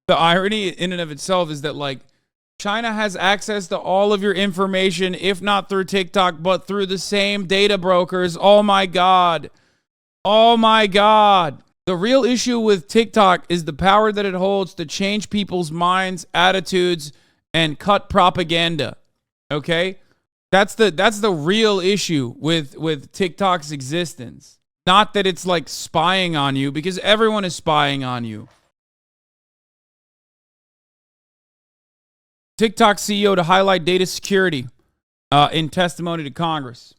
The irony in and of itself is that, like, China has access to all of your information, if not through TikTok, but through the same data brokers. Oh my God. Oh my God. The real issue with TikTok is the power that it holds to change people's minds, attitudes, and cut propaganda. Okay? That's the real issue with TikTok's existence. Not that it's like spying on you, because everyone is spying on you. TikTok CEO to highlight data security in testimony to Congress.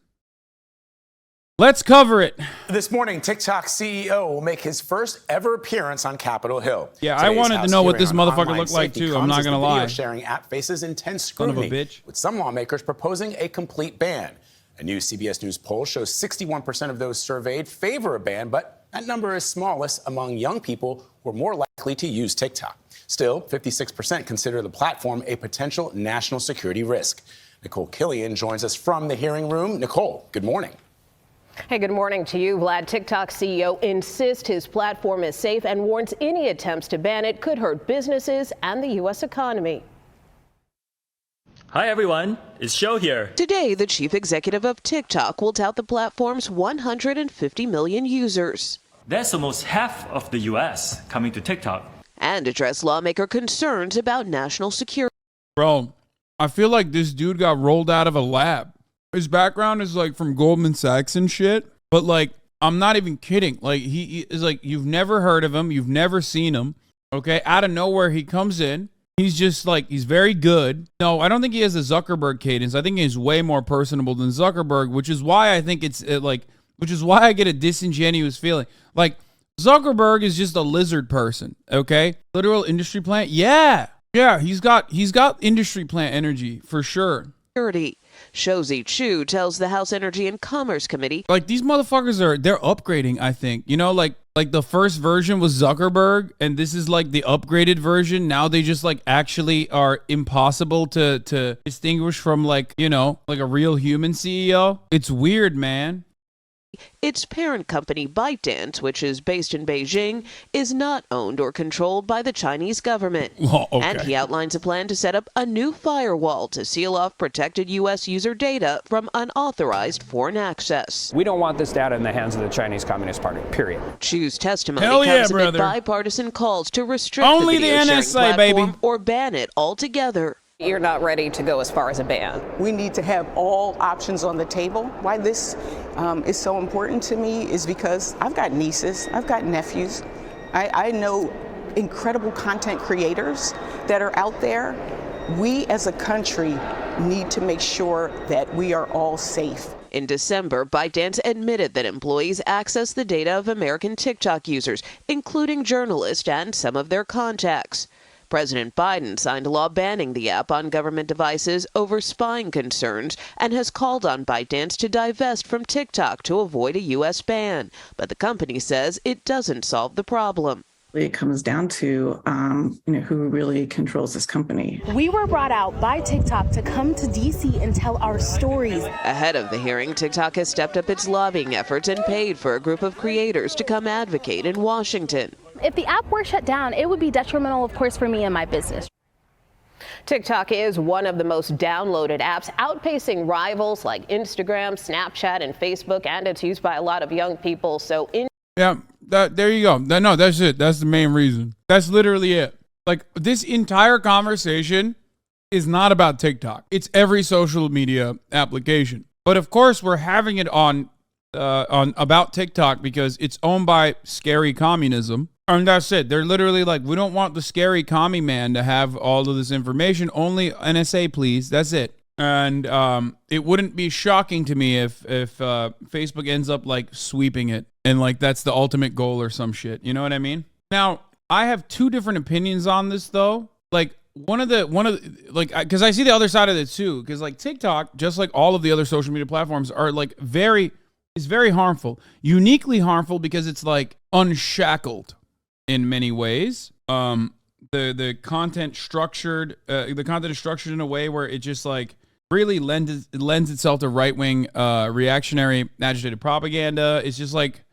Let's cover it. This morning, TikTok CEO will make his first ever appearance on Capitol Hill. Yeah, I wanted to know what this motherfucker looked like too. I'm not gonna lie. Video sharing app faces intense scrutiny, son of a bitch, with some lawmakers proposing a complete ban. A new CBS News poll shows 61% of those surveyed favor a ban, but that number is smallest among young people who are more likely to use TikTok. Still, 56% consider the platform a potential national security risk. Nicole Killian joins us from the hearing room. Nicole, good morning. Hey, good morning to you, Vlad. TikTok CEO insists his platform is safe and warns any attempts to ban it could hurt businesses and the U.S. economy. Hi, everyone. It's Show here. Today, the chief executive of TikTok will tout the platform's 150 million users. That's almost half of the U.S. coming to TikTok. And address lawmaker concerns about national security. Bro, I feel like this dude got rolled out of a lab. His background is like from Goldman Sachs and shit. But like, I'm not even kidding. Like, he is like, you've never heard of him. You've never seen him. Okay. Out of nowhere, he comes in. He's just like, he's very good. No, I don't think he has a Zuckerberg cadence. I think he's way more personable than Zuckerberg, which is why I think which is why I get a disingenuous feeling. Like, Zuckerberg is just a lizard person. Okay. Literal industry plant. Yeah. Yeah. He's got industry plant energy for sure. Shouzi Chu tells the House Energy and Commerce Committee, like, these motherfuckers they're upgrading, I think. You know, like the first version was Zuckerberg, and this is like the upgraded version. Now they just like actually are impossible to distinguish from, like, you know, like a real human CEO. It's weird, man. Its parent company ByteDance, which is based in Beijing, is not owned or controlled by the Chinese government. Oh, okay. And he outlines a plan to set up a new firewall to seal off protected U.S. user data from unauthorized foreign access. We don't want this data in the hands of the Chinese Communist Party, period. Chu's testimony Hell yeah, comes amid brother. bipartisan calls to restrict only the video the sharing NSA, platform baby, or ban it altogether. You're not ready to go as far as a ban. We need to have all options on the table. Why this is so important to me is because I've got nieces, I've got nephews. I know incredible content creators that are out there. We as a country need to make sure that we are all safe. In December, ByteDance admitted that employees access the data of American TikTok users, including journalists and some of their contacts. President Biden signed a law banning the app on government devices over spying concerns and has called on ByteDance to divest from TikTok to avoid a U.S. ban. But the company says it doesn't solve the problem. It comes down to, who really controls this company. We were brought out by TikTok to come to D.C. and tell our stories. Ahead of the hearing, TikTok has stepped up its lobbying efforts and paid for a group of creators to come advocate in Washington. If the app were shut down, it would be detrimental, of course, for me and my business. TikTok is one of the most downloaded apps, outpacing rivals like Instagram, Snapchat, and Facebook, and it's used by a lot of young people. So yeah, there you go. No, that's it. That's the main reason. That's literally it. Like, this entire conversation is not about TikTok. It's every social media application. But of course, we're having it on about TikTok because it's owned by scary communism. And that's it. They're literally like, we don't want the scary commie man to have all of this information. Only NSA, please. That's it. And it wouldn't be shocking to me if Facebook ends up like sweeping it and like that's the ultimate goal or some shit. You know what I mean? Now, I have two different opinions on this though. Like one of the because I see the other side of it too. Because like TikTok, just like all of the other social media platforms, are like very harmful, uniquely harmful because it's like unshackled in many ways. The content structured, the content is structured in a way where it just like really lends itself to right-wing, reactionary, agitated propaganda. It's just like,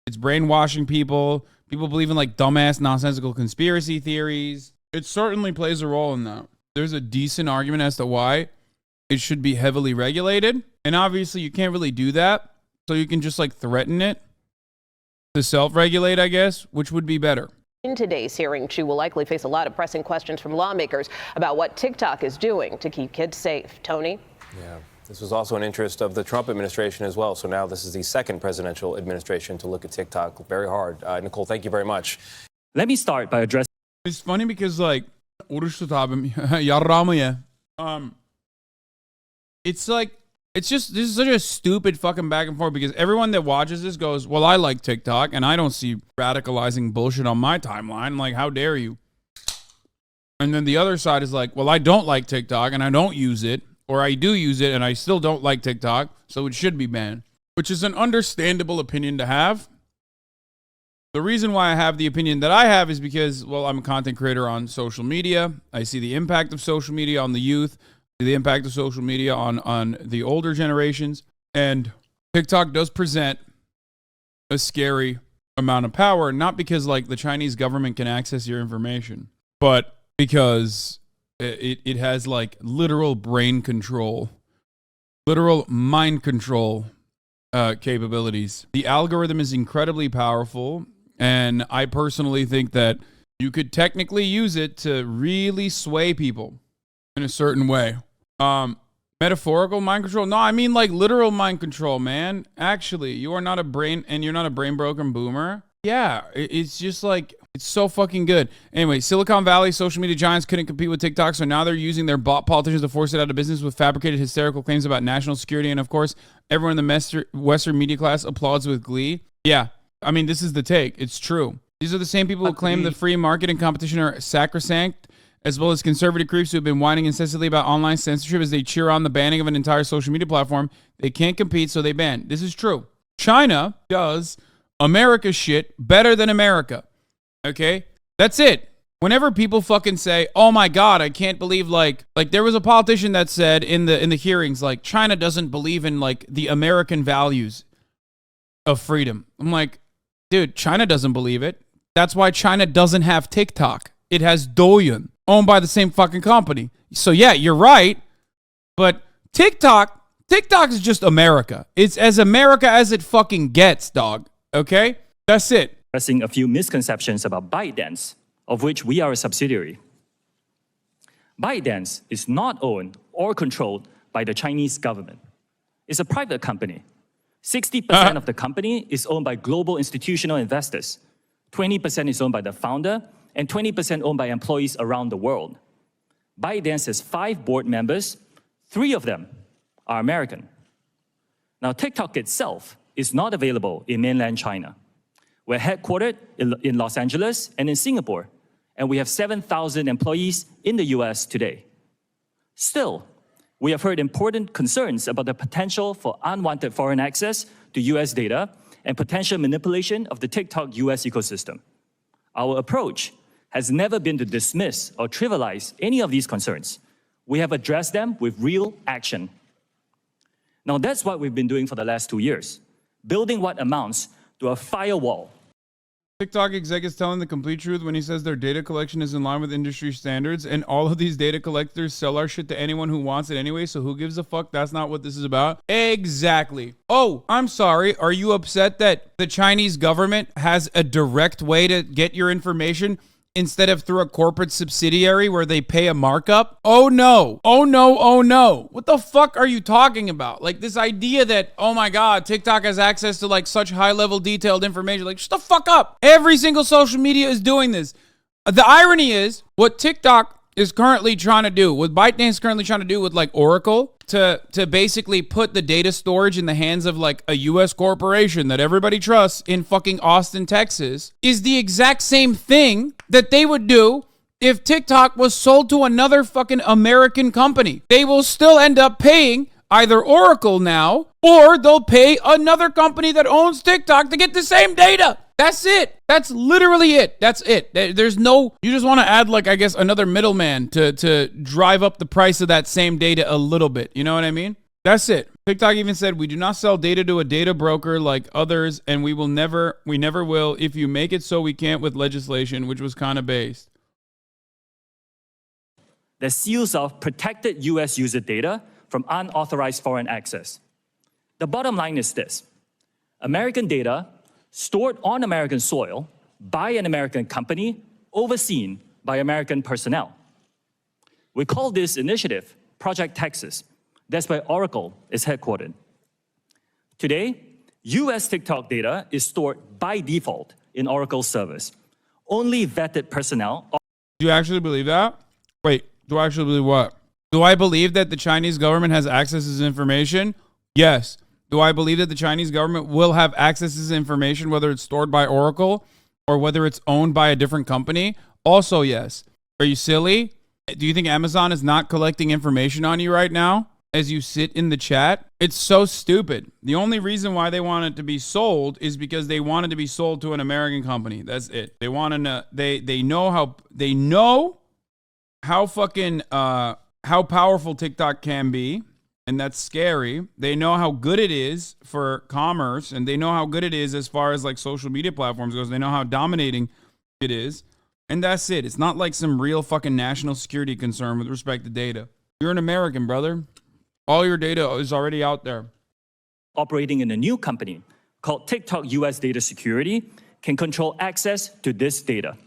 it's brainwashing people. People believe in like dumbass, nonsensical conspiracy theories. It certainly plays a role in that. There's a decent argument as to why it should be heavily regulated. And obviously you can't really do that. So you can just like threaten it to self-regulate, I guess, which would be better. In today's hearing, Chu will likely face a lot of pressing questions from lawmakers about what TikTok is doing to keep kids safe. Tony? Yeah, this was also an interest of the Trump administration as well. So now this is the second presidential administration to look at TikTok very hard. Nicole, thank you very much. Let me start by addressing. It's funny because like, it's like, it's just, this is such a stupid fucking back and forth because everyone that watches this goes, well, I like TikTok and I don't see radicalizing bullshit on my timeline. Like, how dare you? And then the other side is like, well, I don't like TikTok and I don't use it, or I do use it and I still don't like TikTok, so it should be banned, which is an understandable opinion to have. The reason why I have the opinion that I have is because, well, I'm a content creator on social media. I see the impact of social media on the youth, the impact of social media on the older generations. And TikTok does present a scary amount of power, not because like the Chinese government can access your information, but because it has like literal brain control, literal mind control capabilities. The algorithm is incredibly powerful. And I personally think that you could technically use it to really sway people in a certain way. Metaphorical mind control? No, I mean like literal mind control, man. Actually, you are not a brain, and you're not a brain broken boomer. Yeah, it's just like, it's so fucking good. Anyway, Silicon Valley social media giants couldn't compete with TikTok, so now they're using their bot politicians to force it out of business with fabricated hysterical claims about national security. And of course, everyone in the Western media class applauds with glee. Yeah, I mean, this is the take. It's true. These are the same people who claim the free market and competition are sacrosanct, as well as conservative creeps who have been whining incessantly about online censorship as they cheer on the banning of an entire social media platform. They can't compete, so they ban. This is true. China does America shit better than America. Okay? That's it. Whenever people fucking say, oh my God, I can't believe like there was a politician that said in the hearings, like, China doesn't believe in like the American values of freedom. I'm like, dude, China doesn't believe it. That's why China doesn't have TikTok. It has Douyin, owned by the same fucking company. So yeah, you're right. But TikTok is just America. It's as America as it fucking gets, dog. Okay? That's it. Addressing a few misconceptions about ByteDance, of which we are a subsidiary. ByteDance is not owned or controlled by the Chinese government. It's a private company. 60% of the company is owned by global institutional investors. 20% is owned by the founder, and 20% owned by employees around the world. ByteDance has 5 board members. 3 of them are American. Now, TikTok itself is not available in mainland China. We're headquartered in Los Angeles and in Singapore, and we have 7,000 employees in the US today. Still, we have heard important concerns about the potential for unwanted foreign access to US data and potential manipulation of the TikTok US ecosystem. Our approach has never been to dismiss or trivialize any of these concerns. We have addressed them with real action. Now, that's what we've been doing for the last 2 years, building what amounts to a firewall. TikTok exec is telling the complete truth when he says their data collection is in line with industry standards, and all of these data collectors sell our shit to anyone who wants it anyway, so who gives a fuck? That's not what this is about. Exactly. Oh, I'm sorry. Are you upset that the Chinese government has a direct way to get your information instead of through a corporate subsidiary where they pay a markup? Oh no. Oh no, oh no. What the fuck are you talking about? Like this idea that, oh my God, TikTok has access to like such high level detailed information. Like, shut the fuck up. Every single social media is doing this. The irony is what TikTok is currently trying to do, what ByteDance is currently trying to do with like Oracle to basically put the data storage in the hands of like a US corporation that everybody trusts in fucking Austin, Texas, is the exact same thing that they would do if TikTok was sold to another fucking American company. They will still end up paying either Oracle now, or they'll pay another company that owns TikTok to get the same data. That's it. That's literally it. That's it. There's no, you just want to add like, I guess, another middleman to drive up the price of that same data a little bit. You know what I mean? That's it. TikTok even said, we do not sell data to a data broker like others, and we never will if you make it so we can't with legislation, which was kind of based. that seals off protected US user data from unauthorized foreign access. The bottom line is this: American data stored on American soil by an American company, overseen by American personnel. We call this initiative Project Texas. That's where Oracle is headquartered. Today, US TikTok data is stored by default in Oracle servers. Only vetted personnel. Do you actually believe that? Wait, do I actually believe what? Do I believe that the Chinese government has access to this information? Yes. Do I believe that the Chinese government will have access to this information, whether it's stored by Oracle or whether it's owned by a different company? Also, yes. Are you silly? Do you think Amazon is not collecting information on you right now as you sit in the chat? It's so stupid. The only reason why they want it to be sold is because they want it to be sold to an American company. That's it. They want to know, they know how fucking how powerful TikTok can be, and that's scary. They know how good it is for commerce, and they know how good it is as far as like social media platforms goes. They know how dominating it is. And that's it. It's not like some real fucking national security concern with respect to data. You're an American, brother. All your data is already out there. Operating in a new company called TikTok US Data Security can control access to this data.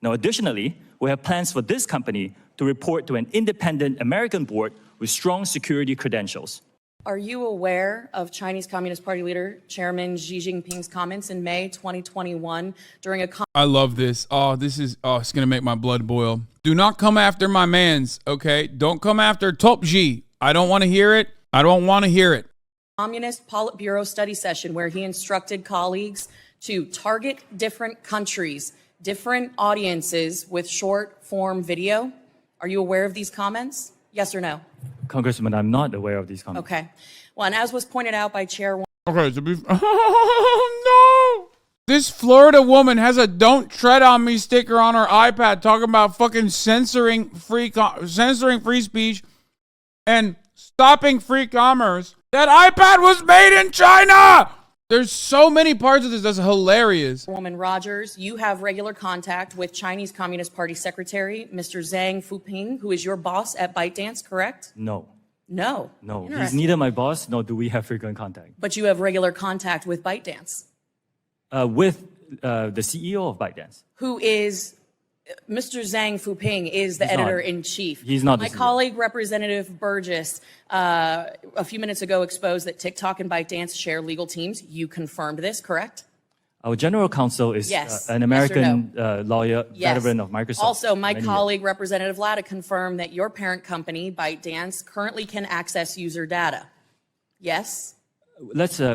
Now, additionally, we have plans for this company to report to an independent American board with strong security credentials. Are you aware of Chinese Communist Party leader Chairman Xi Jinping's comments in May 2021 during a I love this. It's going to make my blood boil. Do not come after my mans, okay? Don't come after Top Xi. I don't want to hear it. I don't want to hear it. Communist Politburo study session where he instructed colleagues to target different countries, different audiences with short form video? Are you aware of these comments? Yes or no? Congressman, I'm not aware of these comments. Okay. Well, and as was pointed out by Chair... Okay, to be... Oh, no! This Florida woman has a "Don't Tread on Me" sticker on her iPad talking about fucking censoring free speech and stopping free commerce. That iPad was made in China! There's so many parts of this that's hilarious. Woman Rogers, you have regular contact with Chinese Communist Party Secretary, Mr. Zhang Fuping, who is your boss at ByteDance, correct? No. No. No, he's neither my boss, nor do we have frequent contact. But you have regular contact with ByteDance. With the CEO of ByteDance. Who is... Mr. Zhang Fuping is the editor-in-chief. He's not. My colleague, Representative Burgess, a few minutes ago exposed that TikTok and ByteDance share legal teams. You confirmed this, correct? Our general counsel is an American lawyer, veteran of Microsoft. Also, my colleague, Representative Latta, confirmed that your parent company, ByteDance, currently can access user data. Yes?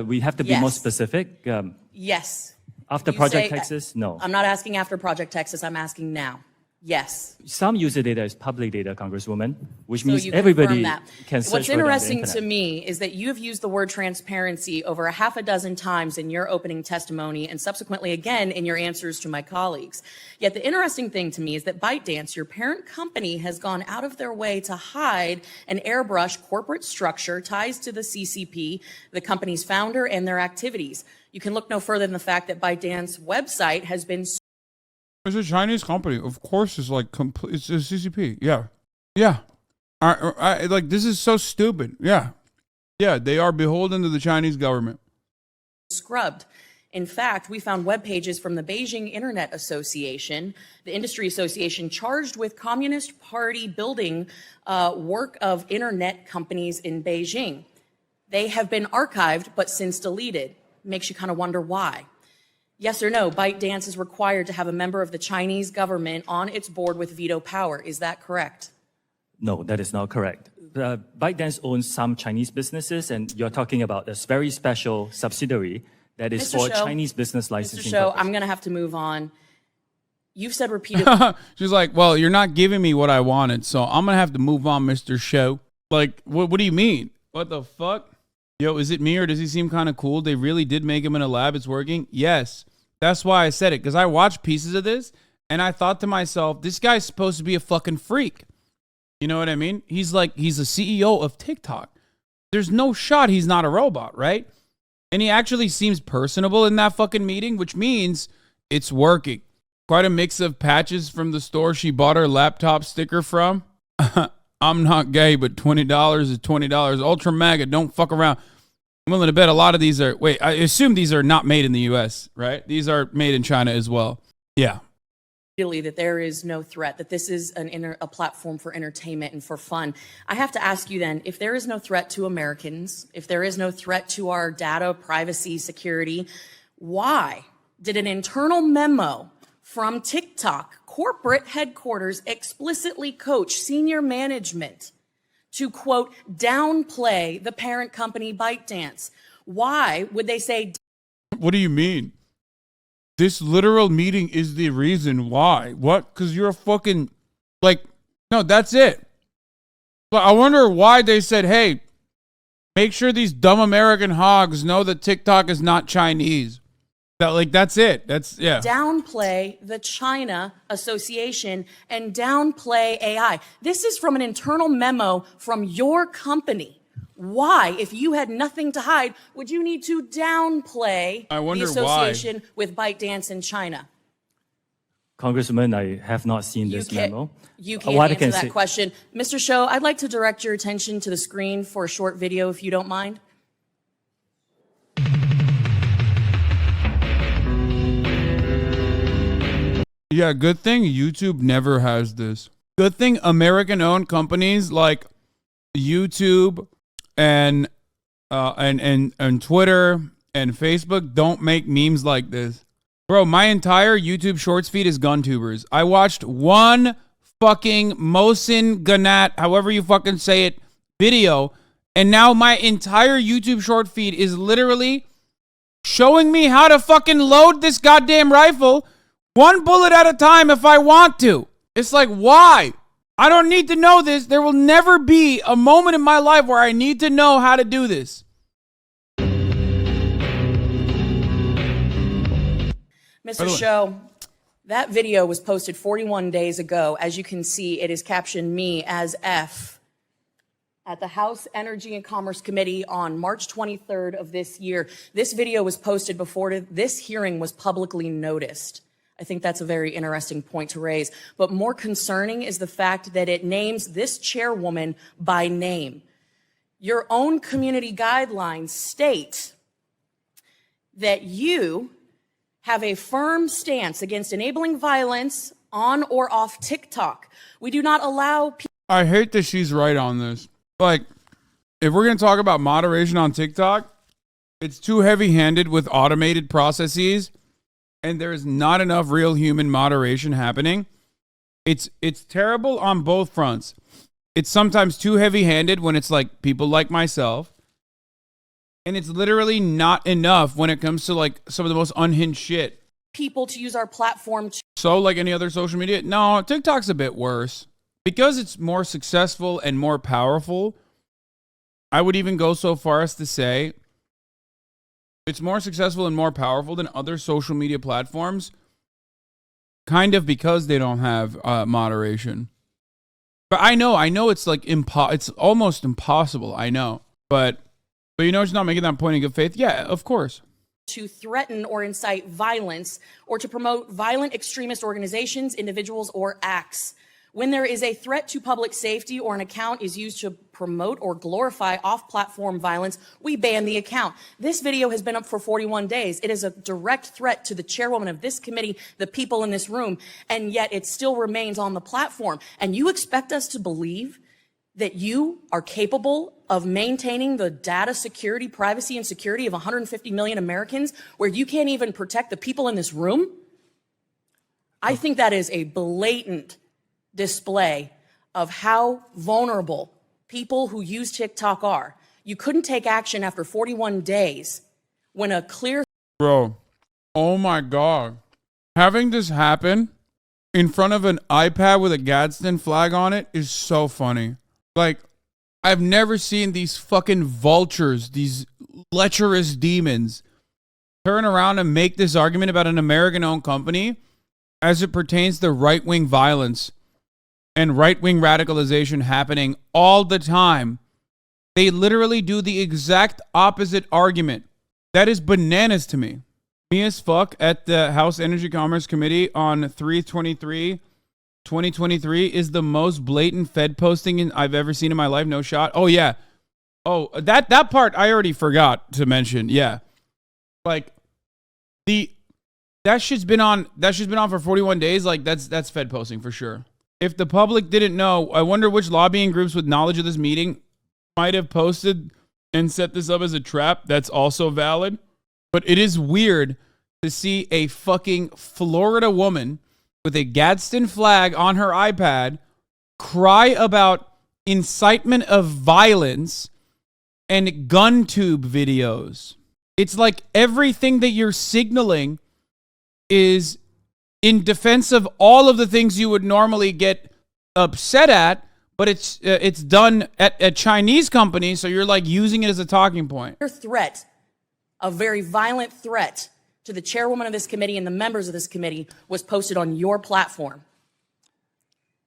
We have to be more specific. Yes. After Project Texas, no. I'm not asking after Project Texas. I'm asking now. Yes. Some user data is public data, Congresswoman, which means everybody can search. What's interesting to me is that you've used the word transparency over a half a dozen times in your opening testimony and subsequently again in your answers to my colleagues. Yet the interesting thing to me is that ByteDance, your parent company, has gone out of their way to hide an airbrush corporate structure ties to the CCP, the company's founder, and their activities. You can look no further than the fact that ByteDance website has been... It's a Chinese company. Of course, it's like complete. It's a CCP. Yeah. Yeah. I like, this is so stupid. Yeah. Yeah. They are beholden to the Chinese government. Scrubbed. In fact, we found web pages from the Beijing Internet Association, the industry association charged with Communist Party building work of internet companies in Beijing. They have been archived, but since deleted. Makes you kind of wonder why. Yes or no, ByteDance is required to have a member of the Chinese government on its board with veto power. Is that correct? No, that is not correct. ByteDance owns some Chinese businesses, and you're talking about a very special subsidiary that is for Chinese business licensing. Mr. Shou, I'm going to have to move on. You've said repeatedly. She's like, well, you're not giving me what I wanted, so I'm going to have to move on, Mr. Shou. Like, what do you mean? What the fuck? Yo, is it me or does he seem kind of cool? They really did make him in a lab. It's working? Yes. That's why I said it, because I watched pieces of this and I thought to myself, this guy's supposed to be a fucking freak. You know what I mean? He's a CEO of TikTok. There's no shot he's not a robot, right? And he actually seems personable in that fucking meeting, which means it's working. Quite a mix of patches from the store she bought her laptop sticker from. I'm not gay, but $20 is $20. Ultra MAGA, don't fuck around. I'm willing to bet a lot of these are, wait, I assume these are not made in the U.S., right? These are made in China as well. Yeah. Really, that there is no threat, that this is a platform for entertainment and for fun. I have to ask you then, if there is no threat to Americans, if there is no threat to our data, privacy, security, why did an internal memo from TikTok corporate headquarters explicitly coach senior management to, quote, downplay the parent company ByteDance? Why would they say... What do you mean? This literal meeting is the reason why. What? Because you're a fucking, like, no, that's it. But I wonder why they said, hey, make sure these dumb American hogs know that TikTok is not Chinese. That, like, that's it. That's, yeah. Downplay the China Association and downplay AI. This is from an internal memo from your company. Why, if you had nothing to hide, would you need to downplay the association with ByteDance in China? Congressman, I have not seen this memo. You can't answer that question. Mr. Shou, I'd like to direct your attention to the screen for a short video, if you don't mind. Yeah, good thing YouTube never has this. Good thing American-owned companies like YouTube and Twitter and Facebook don't make memes like this. Bro, my entire YouTube Shorts feed is GunTubers. I watched one fucking Mohsin Ganat, however you fucking say it, video, and now my entire YouTube short feed is literally showing me how to fucking load this goddamn rifle one bullet at a time if I want to. It's like, why? I don't need to know this. There will never be a moment in my life where I need to know how to do this. Mr. Shou, that video was posted 41 days ago. As you can see, it is captioned me as F at the House Energy and Commerce Committee on March 23rd of this year. This video was posted before this hearing was publicly noticed. I think that's a very interesting point to raise. But more concerning is the fact that it names this chairwoman by name. Your own community guidelines state that you have a firm stance against enabling violence on or off TikTok. We do not allow people. I hate that she's right on this. Like, if we're going to talk about moderation on TikTok, it's too heavy-handed with automated processes, and there's not enough real human moderation happening. It's terrible on both fronts. It's sometimes too heavy-handed when it's like people like myself, and it's literally not enough when it comes to like some of the most unhinged shit. People to use our platform to. So like any other social media? No, TikTok's a bit worse. Because it's more successful and more powerful, I would even go so far as to say it's more successful and more powerful than other social media platforms, kind of because they don't have moderation. But I know it's like it's almost impossible. I know, but you know, it's not making that point in good faith. Yeah, of course. To threaten or incite violence or to promote violent extremist organizations, individuals, or acts. When there is a threat to public safety or an account is used to promote or glorify off-platform violence, we ban the account. This video has been up for 41 days. It is a direct threat to the chairwoman of this committee, the people in this room, and yet it still remains on the platform. And you expect us to believe that you are capable of maintaining the data security, privacy, and security of 150 million Americans where you can't even protect the people in this room? I think that is a blatant display of how vulnerable people who use TikTok are. You couldn't take action after 41 days when a clear... Bro, oh my God. Having this happen in front of an iPad with a Gadsden flag on it is so funny. Like, I've never seen these fucking vultures, these lecherous demons, turn around and make this argument about an American-owned company as it pertains to right-wing violence and right-wing radicalization happening all the time. They literally do the exact opposite argument. That is bananas to me. Me as fuck at the House Energy Commerce Committee on 3/23 2023 is the most blatant Fed posting I've ever seen in my life. No shot. Oh yeah. Oh, that part I already forgot to mention. Yeah. Like that shit's been on for 41 days. Like that's Fed posting for sure. If the public didn't know, I wonder which lobbying groups with knowledge of this meeting might have posted and set this up as a trap. That's also valid. But it is weird to see a fucking Florida woman with a Gadsden flag on her iPad cry about incitement of violence and gun tube videos. It's like everything that you're signaling is in defense of all of the things you would normally get upset at, but it's done at Chinese companies, so you're like using it as a talking point. Your threat, a very violent threat to the chairwoman of this committee and the members of this committee, was posted on your platform.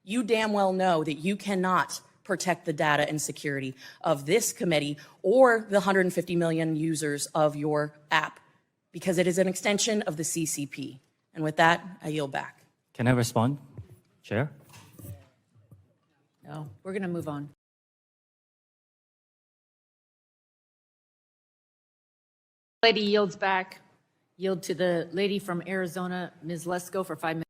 You damn well know that you cannot protect the data and security of this committee or the 150 million users of your app, because it is an extension of the CCP. And with that, I yield back. Can I respond, Chair? No, we're going to move on. Lady yields back. Yield to the lady from Arizona, Ms. Lesko, for 5 minutes.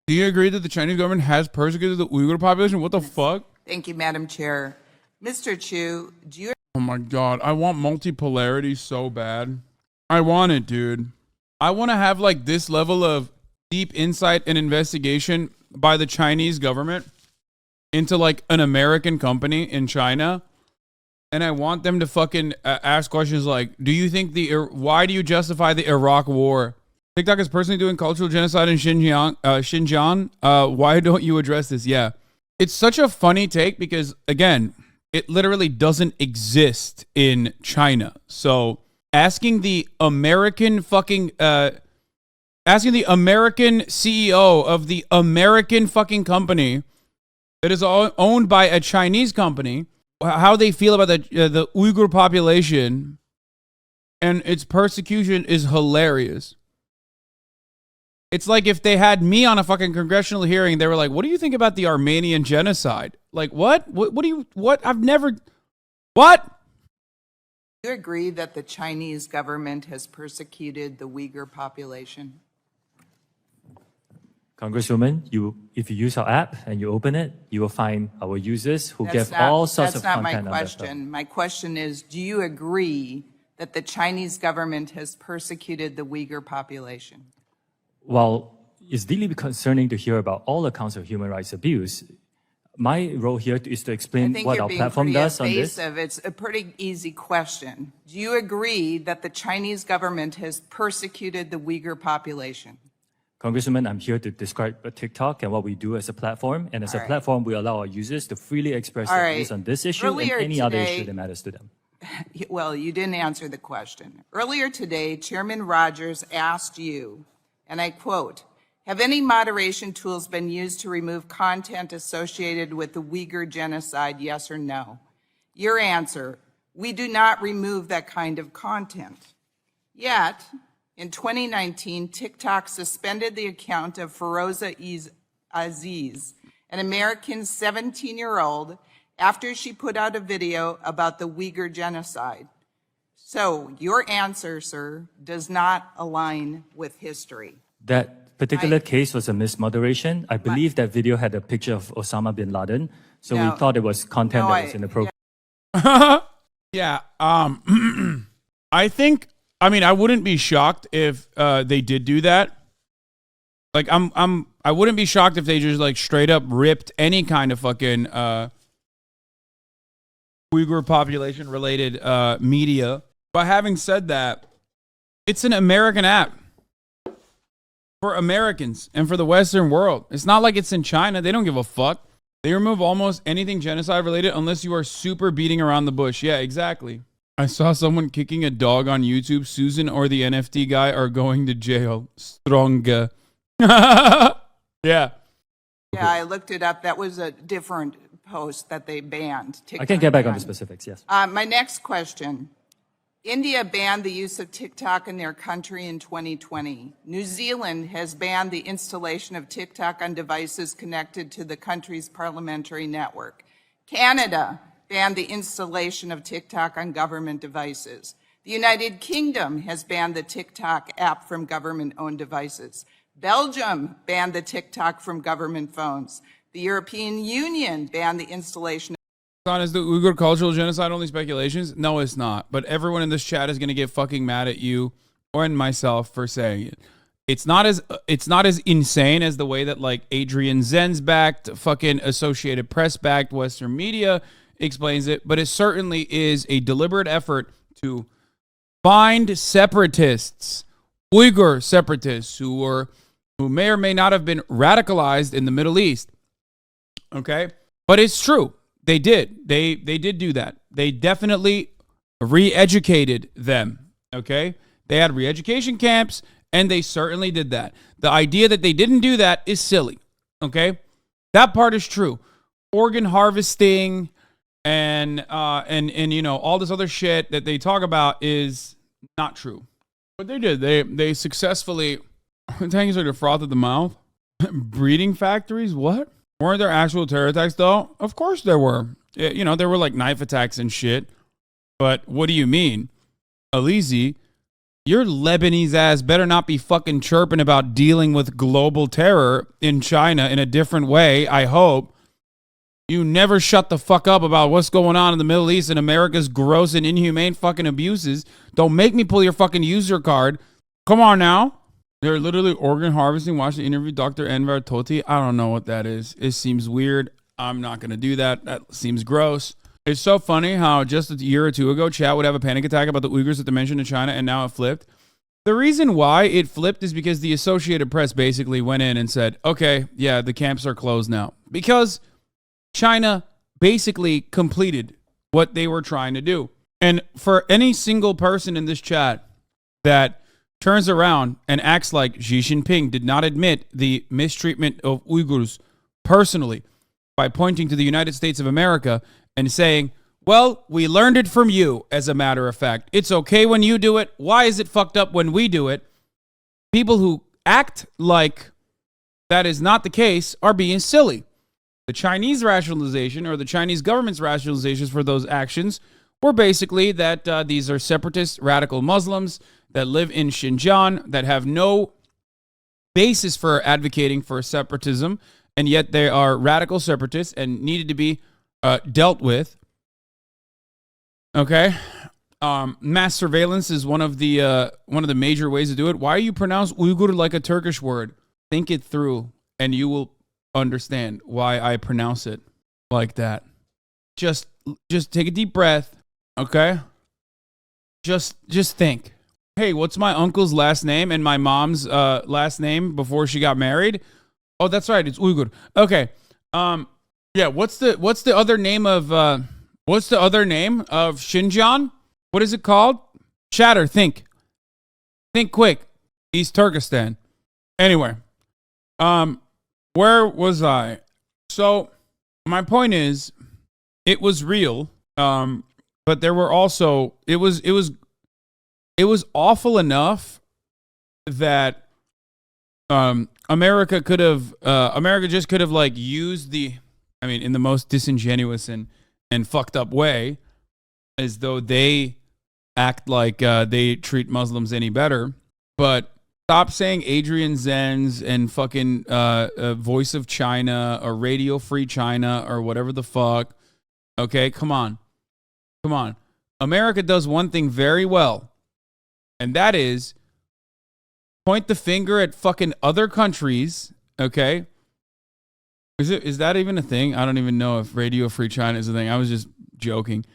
Do you agree that the Chinese government has persecuted the Uyghur population? What the fuck? Thank you, Madam Chair. Mr. Chu, do you... Oh my God. I want multipolarity so bad. I want it, dude. I want to have like this level of deep insight and investigation by the Chinese government into like an American company in China. And I want them to fucking ask questions like, do you think why do you justify the Iraq war? TikTok is personally doing cultural genocide in Xinjiang. Why don't you address this? Yeah. It's such a funny take because, again, it literally doesn't exist in China. So asking the American CEO of the American fucking company that is owned by a Chinese company how they feel about the Uyghur population and its persecution is hilarious. It's like if they had me on a fucking congressional hearing, they were like, what do you think about the Armenian genocide? Like, what? I've never, what? Do you agree that the Chinese government has persecuted the Uyghur population? Congresswoman, if you use our app and you open it, you will find our users who give all sorts of content. That's not my question. My question is, do you agree that the Chinese government has persecuted the Uyghur population? Well, it's deeply concerning to hear about all accounts of human rights abuse. My role here is to explain what our platform does on this. It's a pretty easy question. Do you agree that the Chinese government has persecuted the Uyghur population? Congresswoman, I'm here to describe TikTok and what we do as a platform. And as a platform, we allow our users to freely express their views on this issue and any other issue that matters to them. Well, you didn't answer the question. Earlier today, Chairman Rogers asked you, and I quote, have any moderation tools been used to remove content associated with the Uyghur genocide, yes or no? Your answer, we do not remove that kind of content. Yet, in 2019, TikTok suspended the account of Feroza Aziz, an American 17-year-old, after she put out a video about the Uyghur genocide. So your answer, sir, does not align with history. That particular case was a mismoderation. I believe that video had a picture of Osama bin Laden, so we thought it was content that was inappropriate. Yeah, I wouldn't be shocked if they did do that. Like, I wouldn't be shocked if they just like straight up ripped any kind of fucking Uyghur population related media. But having said that, it's an American app for Americans and for the Western world. It's not like it's in China. They don't give a fuck. They remove almost anything genocide related unless you are super beating around the bush. Yeah, exactly. I saw someone kicking a dog on YouTube. Susan or the NFT guy are going to jail. Stronger. Yeah. Yeah, I looked it up. That was a different post that they banned. TikTok I can get back on the specifics, yes. My next question India banned the use of TikTok in their country in 2020. New Zealand has banned the installation of TikTok on devices connected to the country's parliamentary network. Canada banned the installation of TikTok on government devices. The United Kingdom has banned the TikTok app from government-owned devices. Belgium banned the TikTok from government phones. The European Union banned the installation. Is the Uyghur cultural genocide only speculations? No, it's not. But everyone in this chat is going to get fucking mad at you or and myself for saying it. It's not as insane as the way that like Adrian Zen's backed, fucking Associated Press backed Western media explains it, but it certainly is a deliberate effort to find separatists, Uyghur separatists who may or may not have been radicalized in the Middle East. Okay? But it's true. They did. They did do that. They definitely re-educated them. Okay? They had re-education camps, and they certainly did that. The idea that they didn't do that is silly. Okay? That part is true. Organ harvesting and you know, all this other shit that they talk about is not true. But they did. They successfully tanks like a froth at the mouth. Breeding factories? What? Weren't there actual terror attacks, though? Of course there were. You know, there were like knife attacks and shit. But what do you mean? Alizi, your Lebanese ass better not be fucking chirping about dealing with global terror in China in a different way, I hope. You never shut the fuck up about what's going on in the Middle East and America's gross and inhumane fucking abuses. Don't make me pull your fucking user card. Come on now. They're literally organ harvesting. Watch the interview, Dr. Enver Toti. I don't know what that is. It seems weird. I'm not going to do that. That seems gross. It's so funny how just a year or two ago, chat would have a panic attack about the Uyghurs at the mention of China, and now it flipped. The reason why it flipped is because the Associated Press basically went in and said, okay, yeah, the camps are closed now. Because China basically completed what they were trying to do. And for any single person in this chat that turns around and acts like Xi Jinping did not admit the mistreatment of Uyghurs personally by pointing to the United States of America and saying, well, we learned it from you, as a matter of fact. It's okay when you do it. Why is it fucked up when we do it? People who act like that is not the case are being silly. The Chinese rationalization, or the Chinese government's rationalizations for those actions, were basically that these are separatist radical Muslims that live in Xinjiang that have no basis for advocating for separatism, and yet they are radical separatists and needed to be dealt with. Okay, mass surveillance is one of the major ways to do it. Why do you pronounce Uyghur like a Turkish word? Think it through, and you will understand why I pronounce it like that. Just take a deep breath, okay? Just think. Hey, what's my uncle's last name and my mom's last name before she got married? Oh, that's right, it's Uyghur. Okay. Yeah, what's the other name of Xinjiang? What is it called? Chatter, think. Think quick. East Turkestan. Anyway, where was I? So, my point is, it was real, but there were also, it was awful enough that America just could have like used in the most disingenuous and fucked up way, as though they act like they treat Muslims any better. But stop saying Adrian Zenz and fucking Voice of China or Radio Free China or whatever the fuck. Okay, come on. America does one thing very well, and that is point the finger at fucking other countries, okay? Is that even a thing? I don't even know if Radio Free China is a thing. I was just joking.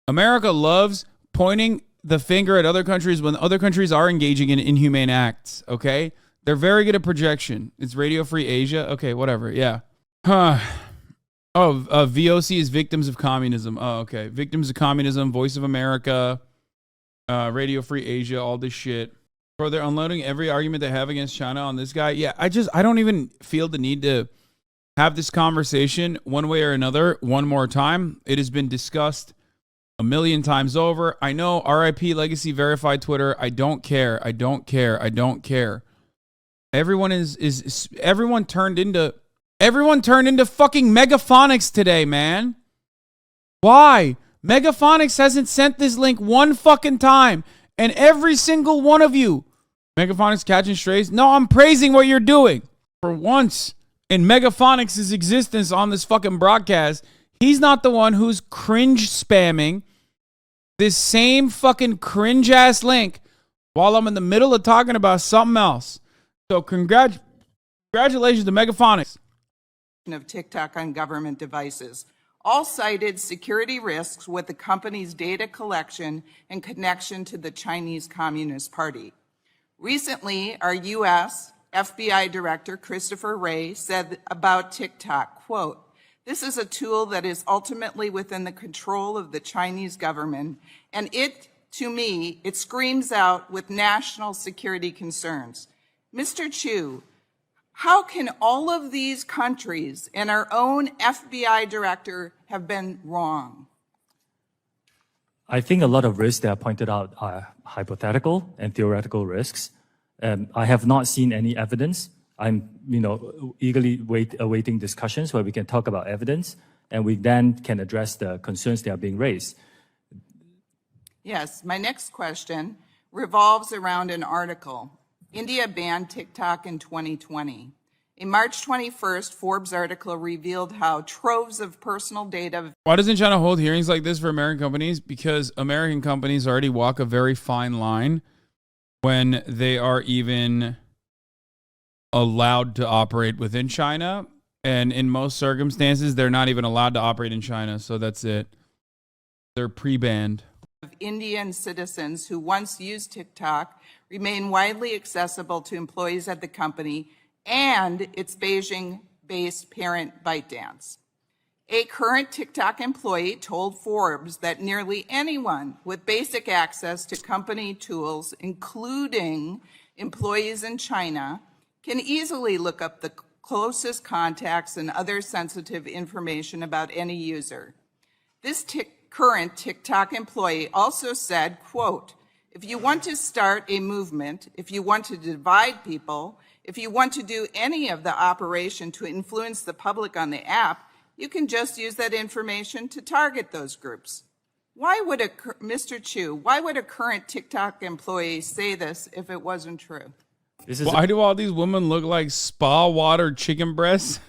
America loves pointing the finger at other countries when other countries are engaging in inhumane acts, okay? They're very good at projection. It's Radio Free Asia. Okay, whatever, yeah. VOC is Victims of Communism. Oh, okay. Victims of Communism, Voice of America, Radio Free Asia, all this shit. Bro, they're unloading every argument they have against China on this guy. Yeah, I don't even feel the need to have this conversation one way or another one more time. It has been discussed a million times over. I know, RIP Legacy Verified Twitter. I don't care. I don't care. I don't care. Everyone everyone turned into fucking Megaphonics today, man. Why? Megaphonics hasn't sent this link one fucking time. And every single one of you, Megaphonics catching strays. No, I'm praising what you're doing. For once in Megaphonics' existence on this fucking broadcast, he's not the one who's cringe spamming this same fucking cringe ass link while I'm in the middle of talking about something else. So congratulations to Megaphonics. Of TikTok on government devices. All cited security risks with the company's data collection and connection to the Chinese Communist Party. Recently, our U.S. FBI Director Christopher Wray said about TikTok, quote, "This is a tool that is ultimately within the control of the Chinese government, and to me, it screams out with national security concerns." Mr. Chu, how can all of these countries and our own FBI director have been wrong? I think a lot of risks that are pointed out are hypothetical and theoretical risks. I have not seen any evidence. I'm, eagerly awaiting discussions where we can talk about evidence, and we then can address the concerns that are being raised. Yes, my next question revolves around an article. India banned TikTok in 2020. A March 21st Forbes article revealed how troves of personal data... Why doesn't China hold hearings like this for American companies? Because American companies already walk a very fine line when they are even allowed to operate within China. And in most circumstances, they're not even allowed to operate in China. So that's it. They're pre-banned. Of Indian citizens who once used TikTok remain widely accessible to employees at the company and its Beijing-based parent ByteDance. A current TikTok employee told Forbes that nearly anyone with basic access to company tools, including employees in China, can easily look up the closest contacts and other sensitive information about any user. This current TikTok employee also said, quote, "If you want to start a movement, if you want to divide people, if you want to do any of the operation to influence the public on the app, you can just use that information to target those groups." Why would Mr. Chu, why would a current TikTok employee say this if it wasn't true? Why do all these women look like spa water chicken breasts?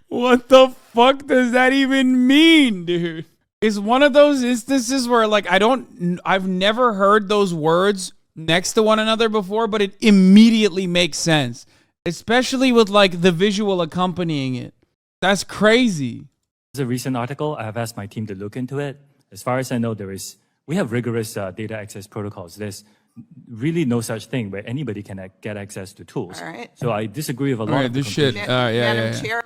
What the fuck does that even mean, dude? It's one of those instances where, like, I've never heard those words next to one another before, but it immediately makes sense, especially with, like, the visual accompanying it. That's crazy. There's a recent article. I have asked my team to look into it. As far as I know, we have rigorous data access protocols. There's really no such thing where anybody can get access to tools. All right. So I disagree with a lot of this shit. Madam Chair.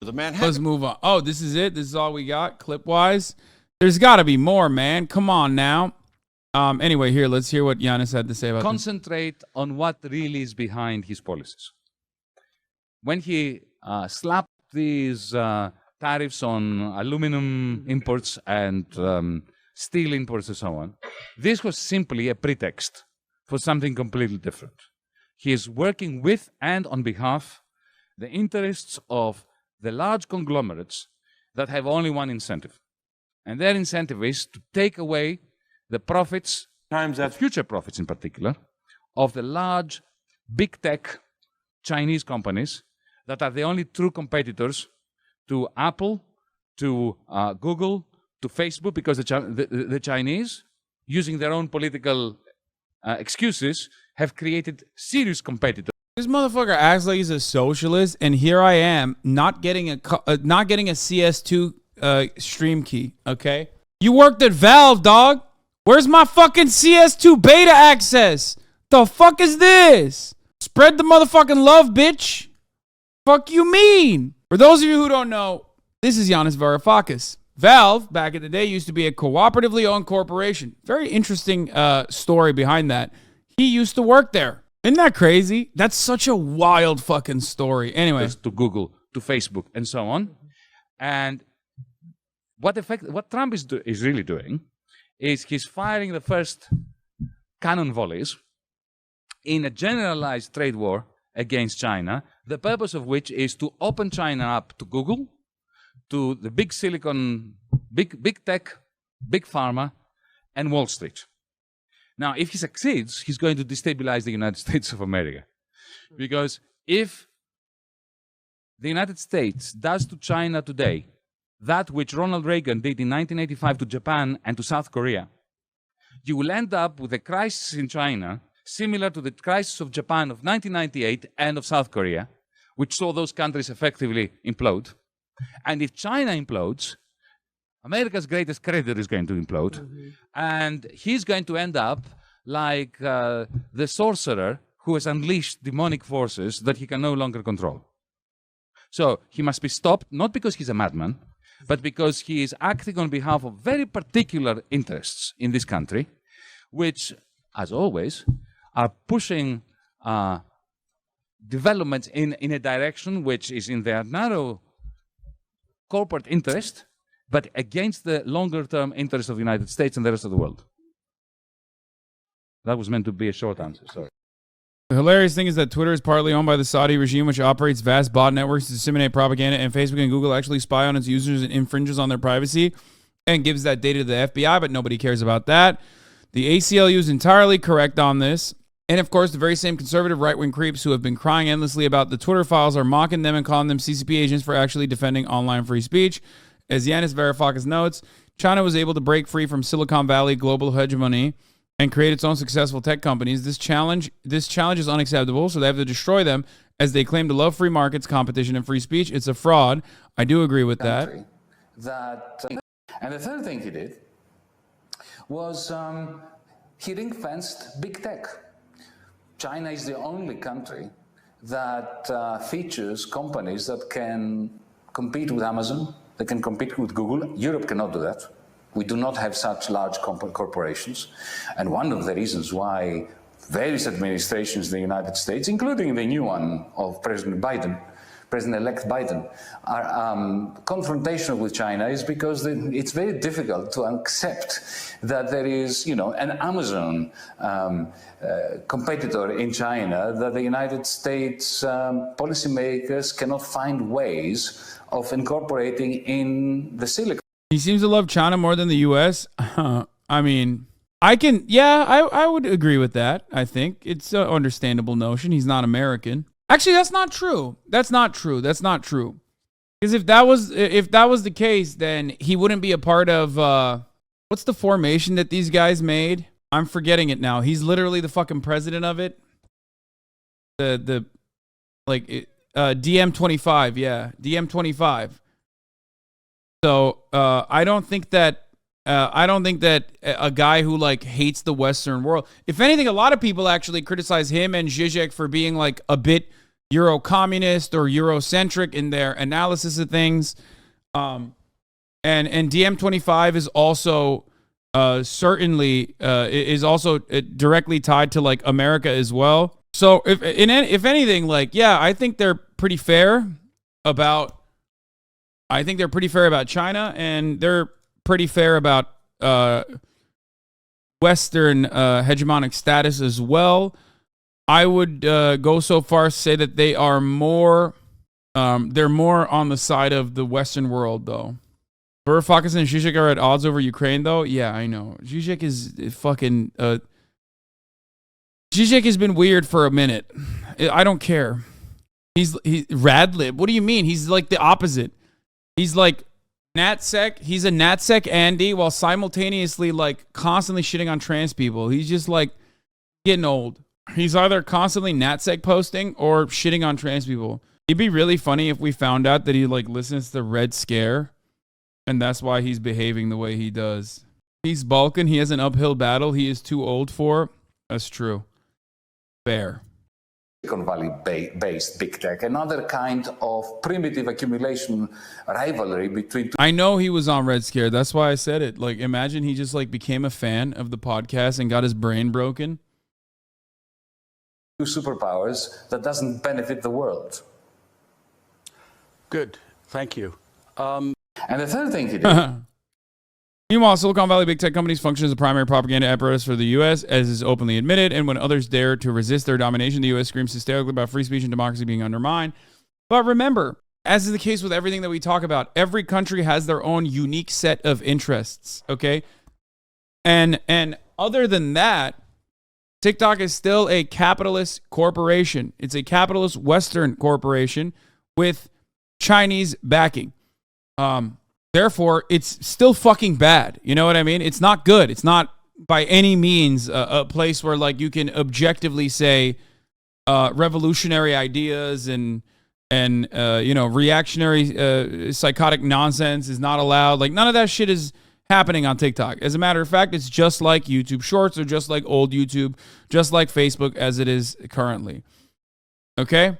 Let's move on. Oh, this is it? This is all we got, clip-wise? There's got to be more, man. Come on now. Anyway, here, let's hear what Giannis had to say about this. Concentrate on what really is behind his policies. When he slapped these tariffs on aluminum imports and steel imports and so on, this was simply a pretext for something completely different. He is working with and on behalf the interests of the large conglomerates that have only one incentive. And their incentive is to take away the profits, future profits in particular, of the large, big tech Chinese companies that are the only true competitors to Apple, to Google, to Facebook, because the Chinese, using their own political excuses, have created serious competitors. This motherfucker acts like he's a socialist, and here I am not getting a CS2 stream key. Okay, you worked at Valve, dog. Where's my fucking CS2 beta access? The fuck is this? Spread the motherfucking love, bitch. Fuck you mean? For those of you who don't know, this is Giannis Varoufakis. Valve, back in the day, used to be a cooperatively owned corporation. Very interesting story behind that. He used to work there. Isn't that crazy? That's such a wild fucking story. Anyway. To Google, to Facebook, and so on. And what Trump is really doing is he's firing the first cannon volleys in a generalized trade war against China, the purpose of which is to open China up to Google, to the big silicon, big tech, big pharma, and Wall Street. Now, if he succeeds, he's going to destabilize the United States of America. Because if the United States does to China today that which Ronald Reagan did in 1985 to Japan and to South Korea, you will end up with a crisis in China similar to the crisis of Japan of 1998 and of South Korea, which saw those countries effectively implode. And if China implodes, America's greatest creditor is going to implode, and he's going to end up like the sorcerer who has unleashed demonic forces that he can no longer control. So he must be stopped, not because he's a madman, but because he is acting on behalf of very particular interests in this country, which, as always, are pushing developments in a direction which is in their narrow corporate interest, but against the longer-term interests of the United States and the rest of the world. That was meant to be a short answer, sorry. The hilarious thing is that Twitter is partly owned by the Saudi regime, which operates vast bot networks to disseminate propaganda, and Facebook and Google actually spy on its users and infringes on their privacy and gives that data to the FBI, but nobody cares about that. The ACLU is entirely correct on this. And of course, the very same conservative right-wing creeps who have been crying endlessly about the Twitter files are mocking them and calling them CCP agents for actually defending online free speech. As Yanis Varoufakis notes, China was able to break free from Silicon Valley global hegemony and create its own successful tech companies. This challenge is unacceptable, so they have to destroy them as they claim to love free markets, competition, and free speech. It's a fraud. I do agree with that. And the third thing he did was he ring-fenced big tech. China is the only country that features companies that can compete with Amazon, that can compete with Google. Europe cannot do that. We do not have such large corporations. And one of the reasons why various administrations in the United States, including the new one of President-elect Biden, are confrontational with China is because it's very difficult to accept that there is, an Amazon competitor in China that the United States policymakers cannot find ways of incorporating in the Silicon. He seems to love China more than the U.S. I mean, I would agree with that. I think it's an understandable notion. He's not American. Actually, that's not true. That's not true. Because if that was the case, then he wouldn't be a part of what's the formation that these guys made? I'm forgetting it now. He's literally the fucking president of it. DM25, yeah, DM25. So I don't think that a guy who like hates the Western world. If anything, a lot of people actually criticize him and Zizek for being like a bit Euro-communist or Eurocentric in their analysis of things. And DM25 is also certainly is also directly tied to like America as well. So if anything, like, yeah, I think they're pretty fair about China, and they're pretty fair about Western hegemonic status as well. I would go so far as to say that they are more, they're more on the side of the Western world, though. Varoufakis and Zizek are at odds over Ukraine, though. Yeah, I know. Zizek is fucking. Zizek has been weird for a minute. I don't care. He's Radlib. What do you mean? He's like the opposite. He's like NatSec. He's a NatSec Andy while simultaneously like constantly shitting on trans people. He's just like getting old. He's either constantly NatSec posting or shitting on trans people. It'd be really funny if we found out that he like listens to Red Scare and that's why he's behaving the way he does. He's Balkan. He has an uphill battle he is too old for. That's true. Fair. Silicon Valley-based big tech, another kind of primitive accumulation rivalry between two. I know he was on Red Scare. That's why I said it. Like, imagine he just like became a fan of the podcast and got his brain broken. Two superpowers that doesn't benefit the world. Good. Thank you. And the third thing he did. Meanwhile, Silicon Valley big tech companies function as a primary propaganda apparatus for the U.S., as is openly admitted, and when others dare to resist their domination, the U.S. screams hysterically about free speech and democracy being undermined. But remember, as is the case with everything that we talk about, every country has their own unique set of interests, okay? And other than that, TikTok is still a capitalist corporation. It's a capitalist Western corporation with Chinese backing. Therefore, it's still fucking bad. You know what I mean? It's not good. It's not by any means a place where like you can objectively say revolutionary ideas and reactionary psychotic nonsense is not allowed. Like none of that shit is happening on TikTok. As a matter of fact, it's just like YouTube Shorts or just like old YouTube, just like Facebook as it is currently. Okay?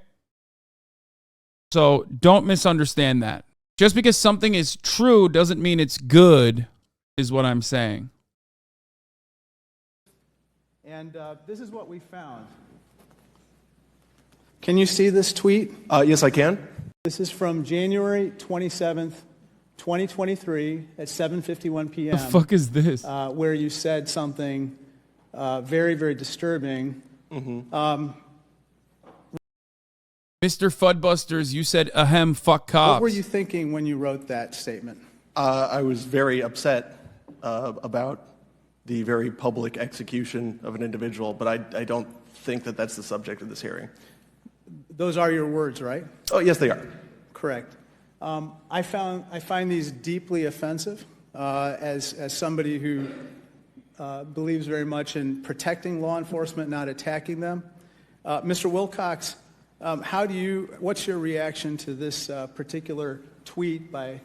So don't misunderstand that. Just because something is true doesn't mean it's good, is what I'm saying. And this is what we found. Can you see this tweet? Yes, I can. This is from January 27th, 2023 at 7:51 p.m. The fuck is this? Where you said something very, very disturbing. Mm-hmm. Mr. Fudbusters, you said ahem, fuck cops. What were you thinking when you wrote that statement? I was very upset about the very public execution of an individual, but I don't think that that's the subject of this hearing. Those are your words, right? Oh, yes, they are. Correct. I find these deeply offensive as somebody who believes very much in protecting law enforcement, not attacking them. Mr. Wilcox, what's your reaction to this particular tweet by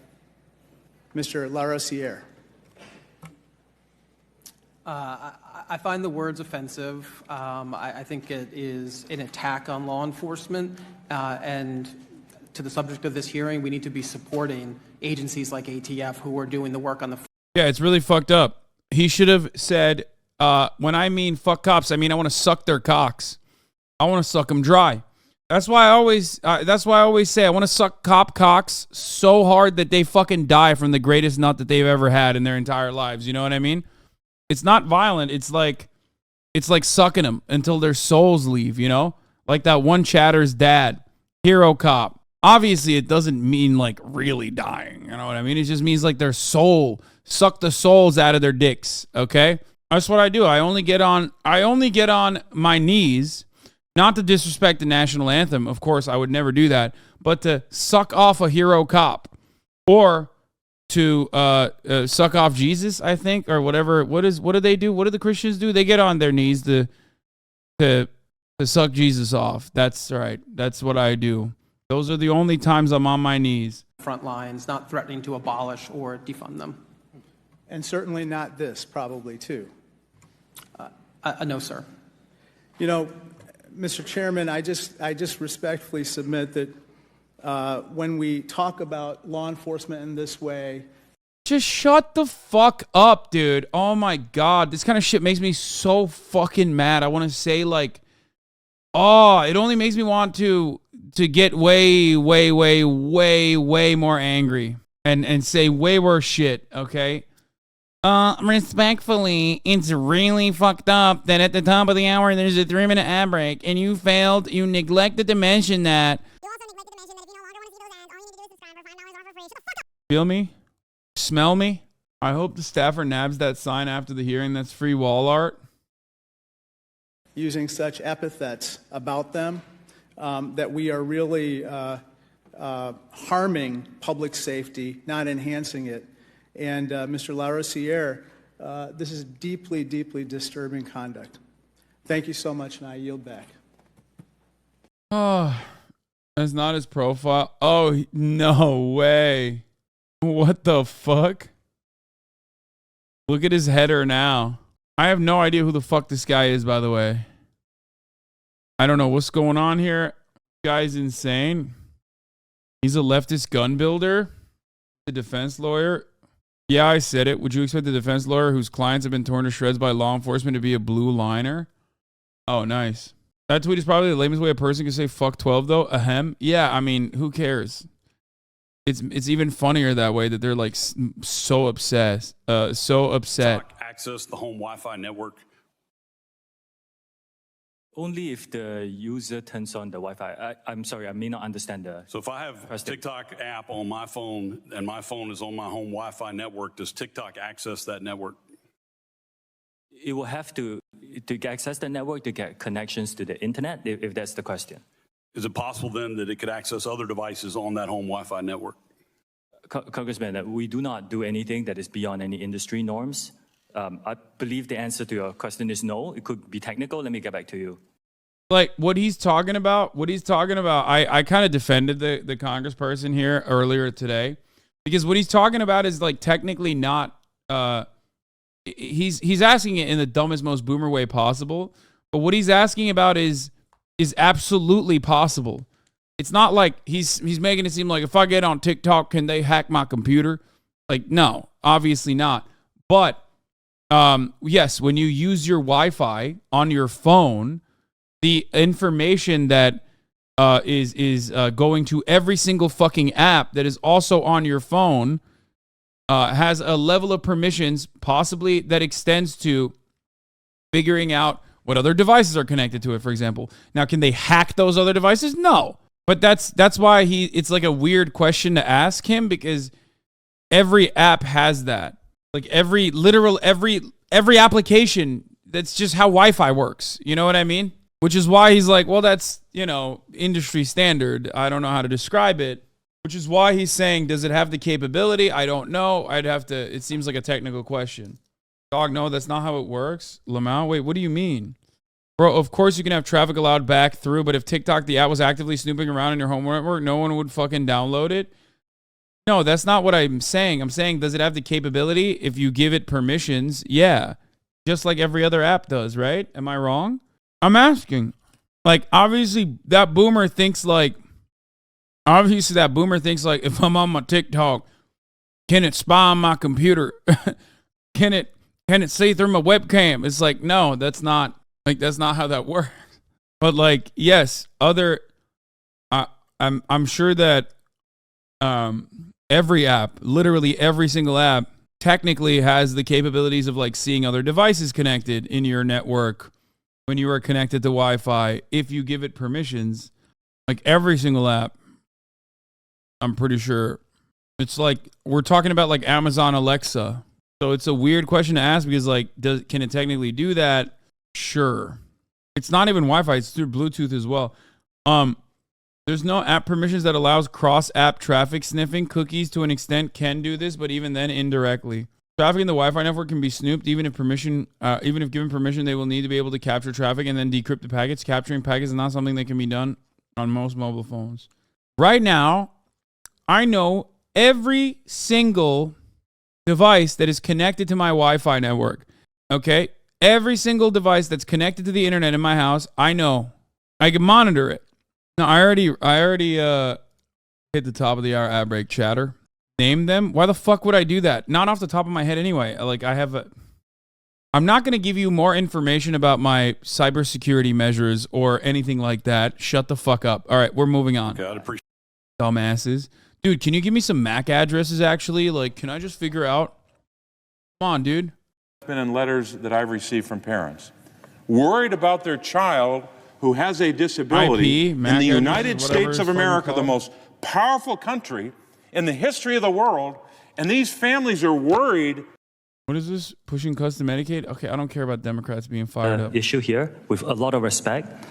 Mr. Larosiere? I find the words offensive. I think it is an attack on law enforcement. And to the subject of this hearing, we need to be supporting agencies like ATF who are doing the work on the... Yeah, it's really fucked up. He should have said, when I mean fuck cops, I mean I want to suck their cocks. I want to suck them dry. That's why I always say I want to suck cop cocks so hard that they fucking die from the greatest nut that they've ever had in their entire lives. You know what I mean? It's not violent. It's like sucking them until their souls leave, you know? Like that one chatter's dad, hero cop. Obviously, it doesn't mean like really dying. You know what I mean? It just means like their soul, suck the souls out of their dicks. Okay? That's what I do. I only get on my knees, not to disrespect the national anthem. Of course, I would never do that, but to suck off a hero cop or to suck off Jesus, I think, or whatever. What do they do? What do the Christians do? They get on their knees to suck Jesus off. That's right. That's what I do. Those are the only times I'm on my knees. Front lines, not threatening to abolish or defund them. And certainly not this, probably, too. No, sir. You know, Mr. Chairman, I just respectfully submit that when we talk about law enforcement in this way... Just shut the fuck up, dude. Oh, my God. This kind of shit makes me so fucking mad. I want to say, like... Oh, it only makes me want to get way more angry and say way worse shit, okay? Respectfully, it's really fucked up that at the top of the hour there's a 3-minute ad break and you neglected to mention that. You also neglected to mention that if you no longer want to see those ads, all you need to do is subscribe for $5 off for free. Shut the fuck up. Feel me? Smell me? I hope the staffer nabs that sign after the hearing that's free wall art. Using such epithets about them that we are really harming public safety, not enhancing it. And Mr. Larosiere, this is deeply, deeply disturbing conduct. Thank you so much, and I yield back. Oh, that's not his profile. Oh, no way. What the fuck? Look at his header now. I have no idea who the fuck this guy is, by the way. I don't know what's going on here. This guy's insane. He's a leftist gun builder, a defense lawyer. Yeah, I said it. Would you expect the defense lawyer whose clients have been torn to shreds by law enforcement to be a blue liner? Oh, nice. That tweet is probably the lamest way a person can say fuck 12, though. Ahem. Yeah, I mean, who cares? it's even funnier that way, that they're like so obsessed, so upset. Access the home Wi-Fi network. Only if the user turns on the Wi-Fi. I'm sorry, I may not understand the. So if I have a TikTok app on my phone and my phone is on my home Wi-Fi network, does TikTok access that network? It will have to access the network to get connections to the internet, if that's the question. Is it possible then that it could access other devices on that home Wi-Fi network? Congressman, we do not do anything that is beyond any industry norms. I believe the answer to your question is no. It could be technical. Let me get back to you. Like what he's talking about, I kind of defended the congressperson here earlier today, because what he's talking about is like technically not, he's asking it in the dumbest, most boomer way possible. But what he's asking about is absolutely possible. It's not like he's making it seem like if I get on TikTok, can they hack my computer? Like, no, obviously not. But yes, when you use your Wi-Fi on your phone, the information that is going to every single fucking app that is also on your phone has a level of permissions possibly that extends to figuring out what other devices are connected to it, for example. Now, can they hack those other devices? No. But that's why it's like a weird question to ask him, because every app has that. Like every application, that's just how Wi-Fi works. You know what I mean? Which is why he's like, well, that's, industry standard. I don't know how to describe it. Which is why he's saying, does it have the capability? I don't know. It seems like a technical question. Dog, no, that's not how it works. Lamau, wait, what do you mean? Bro, of course you can have traffic allowed back through, but if TikTok, the app, was actively snooping around in your home network, no one would fucking download it. No, that's not what I'm saying. I'm saying, does it have the capability if you give it permissions? Yeah. Just like every other app does, right? Am I wrong? I'm asking. Like, obviously that boomer thinks like, if I'm on my TikTok, can it spy on my computer? Can it see through my webcam? It's like, no, that's not how that works. But like, yes, I'm sure that every app, literally every single app, technically has the capabilities of like seeing other devices connected in your network when you are connected to Wi-Fi, if you give it permissions. Like every single app, I'm pretty sure. It's like we're talking about like Amazon Alexa. So it's a weird question to ask, because like, can it technically do that? Sure. It's not even Wi-Fi, it's through Bluetooth as well. There's no app permissions that allows cross-app traffic sniffing. Cookies to an extent can do this, but even then indirectly. Traffic in the Wi-Fi network can be snooped, even if given permission, they will need to be able to capture traffic and then decrypt the packets. Capturing packets is not something that can be done on most mobile phones. Right now, I know every single device that is connected to my Wi-Fi network. Okay? Every single device that's connected to the internet in my house, I know. I can monitor it. No, I already hit the top of the hour ad break chatter. Name them? Why the fuck would I do that? Not off the top of my head anyway. Like, I'm not going to give you more information about my cybersecurity measures or anything like that. Shut the fuck up. All right, we're moving on. Okay, I'd appreciate Dumbasses. Dude, can you give me some MAC addresses, actually? Like, can I just figure out? Come on, dude. Been in letters that I've received from parents worried about their child who has a disability in the United States of America, the most powerful country in the history of the world, and these families are worried. What is this? Pushing custom Medicaid? Okay, I don't care about Democrats being fired up. Issue here, with a lot of respect,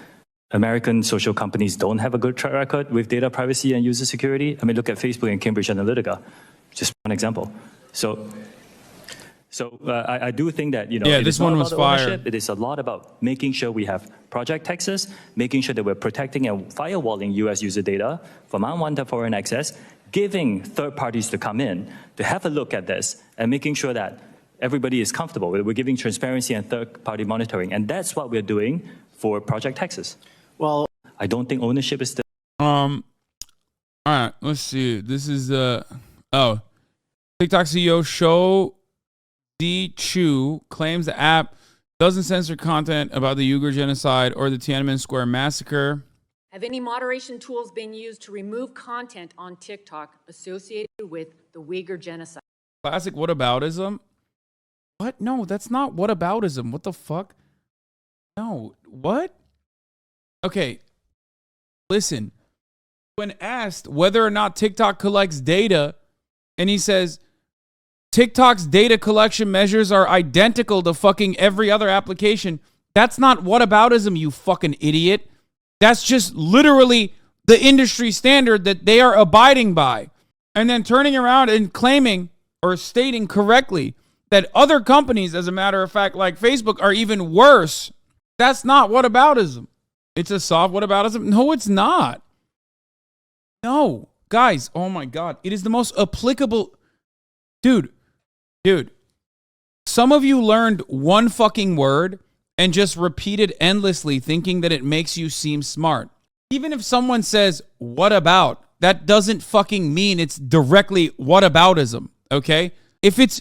American social companies don't have a good track record with data privacy and user security. I mean, look at Facebook and Cambridge Analytica, just one example. So I do think that, this one was fire. It is a lot about making sure we have Project Texas, making sure that we're protecting and firewalling U.S. user data from unwanted foreign access, giving third parties to come in to have a look at this, and making sure that everybody is comfortable. We're giving transparency and third-party monitoring, and that's what we're doing for Project Texas. Well, I don't think ownership is the... All right, let's see. This is TikTok CEO Shou Zi-Chu claims the app doesn't censor content about the Uyghur genocide or the Tiananmen Square massacre. Have any moderation tools been used to remove content on TikTok associated with the Uyghur genocide? Classic whataboutism. What? No, that's not whataboutism. What the fuck? No. What? Okay. Listen. When asked whether or not TikTok collects data, and he says, TikTok's data collection measures are identical to fucking every other application. That's not whataboutism, you fucking idiot. That's just literally the industry standard that they are abiding by. And then turning around and claiming or stating correctly that other companies, as a matter of fact, like Facebook, are even worse. That's not whataboutism. It's a soft whataboutism. No, it's not. No. Guys, oh my God. It is the most applicable. Dude. Some of you learned one fucking word and just repeat it endlessly thinking that it makes you seem smart. Even if someone says, what about? That doesn't fucking mean it's directly whataboutism, okay? If it's